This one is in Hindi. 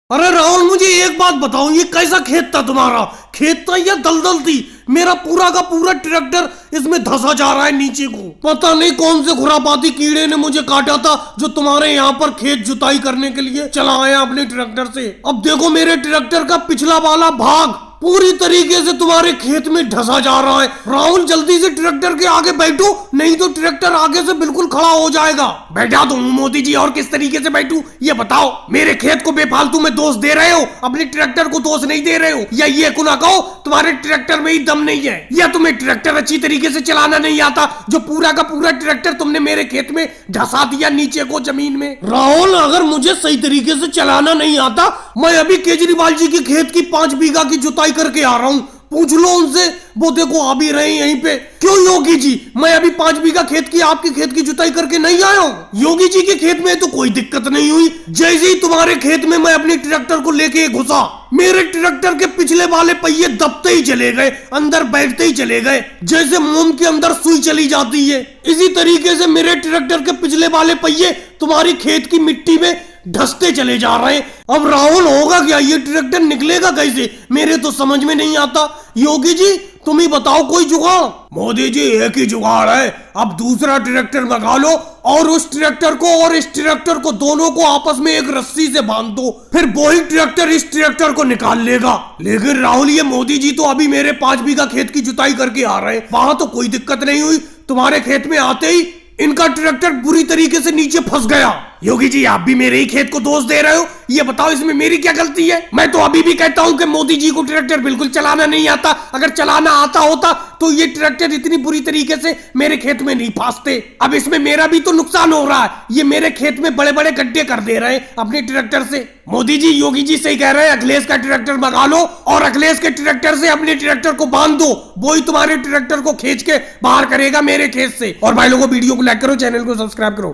अरे राहुल, मुझे एक बात बताओ, ये कैसा खेत था तुम्हारा? खेत था या दलदल थी? मेरा पूरा का पूरा ट्रैक्टर इसमें धंसा जा रहा है नीचे को। पता नहीं कौन से खुरापाती कीड़े ने मुझे काटा था जो तुम्हारे यहाँ पर खेत जुताई करने के लिए चला आया अपने ट्रैक्टर से। अब देखो मेरे ट्रैक्टर का पिछला वाला भाग पूरी तरीके से तुम्हारे खेत में धंसा जा रहा है। राहुल, जल्दी से ट्रैक्टर के आगे बैठो, नहीं तो ट्रैक्टर आगे से बिल्कुल खड़ा हो जाएगा। बैठा तो हूँ मोदी जी, और किस तरीके से बैठूं ये बताओ। मेरे खेत को बेफालतू में दोष दे रहे हो, अपने ट्रैक्टर को दोष नहीं दे रहे हो। या ये को ना कहो तुम्हारे ट्रैक्टर में ही दम नहीं है, या तुम्हें ट्रैक्टर अच्छी तरीके से चलाना नहीं आता जो पूरा का पूरा ट्रैक्टर तुमने मेरे खेत में धंसा दिया नीचे को जमीन में। राहुल, अगर मुझे सही तरीके से चलाना नहीं आता, मैं अभी केजरीवाल जी के खेत की 5 बीघा की जुताई करके आ रहा हूँ। पूछ लो उनसे, वो देखो आ भी रहे यहीं पे। क्यों योगी जी, मैं अभी 5 बीघा खेत की आपके खेत की जुताई करके नहीं आया हूँ? योगी जी के खेत में तो कोई दिक्कत नहीं हुई, जैसे ही तुम्हारे खेत में मैं अपने ट्रैक्टर को लेके घुसा, मेरे ट्रैक्टर के पिछले वाले पहिए दबते ही चले गए, अंदर बैठते ही चले गए, जैसे मोम के अंदर सुई चली जाती है। इसी तरीके से मेरे ट्रैक्टर के पिछले वाले पहिए तुम्हारी खेत की मिट्टी में धंसते चले जा रहे हैं। अब राहुल, होगा क्या? ये ट्रैक्टर निकलेगा कैसे? मेरे तो समझ में नहीं आता। योगी जी तुम ही बताओ कोई जुगाड़। मोदी जी एक ही जुगाड़ है, अब दूसरा ट्रैक्टर मंगा लो और उस ट्रैक्टर को और इस ट्रैक्टर को दोनों को आपस में एक रस्सी से बांध दो, फिर वही ट्रैक्टर इस ट्रैक्टर को निकाल लेगा। लेकिन राहुल, ये मोदी जी तो अभी मेरे 5 बीघा खेत की जुताई करके आ रहे हैं, वहां तो कोई दिक्कत नहीं हुई। तुम्हारे खेत में आते ही इनका ट्रैक्टर बुरी तरीके से नीचे फंस गया। योगी जी आप भी मेरे ही खेत को दोष दे रहे हो, ये बताओ इसमें मेरी क्या गलती है? मैं तो अभी भी कहता हूँ कि मोदी जी को ट्रैक्टर बिल्कुल चलाना नहीं आता। अगर चलाना आता होता तो ये ट्रैक्टर इतनी बुरी तरीके से मेरे खेत में नहीं फंसते। अब इसमें मेरा भी तो नुकसान हो रहा है, ये मेरे खेत में बड़े बड़े गड्ढे कर दे रहे हैं अपने ट्रैक्टर से। मोदी जी, योगी जी सही कह रहे हैं, अखिलेश का ट्रैक्टर मंगा लो और अखिलेश के ट्रैक्टर से अपने ट्रैक्टर को बांध दो, वो ही तुम्हारे ट्रैक्टर को खींच के बाहर करेगा मेरे खेत से। और भाई लोगों, वीडियो को लाइक करो, चैनल को सब्सक्राइब करो।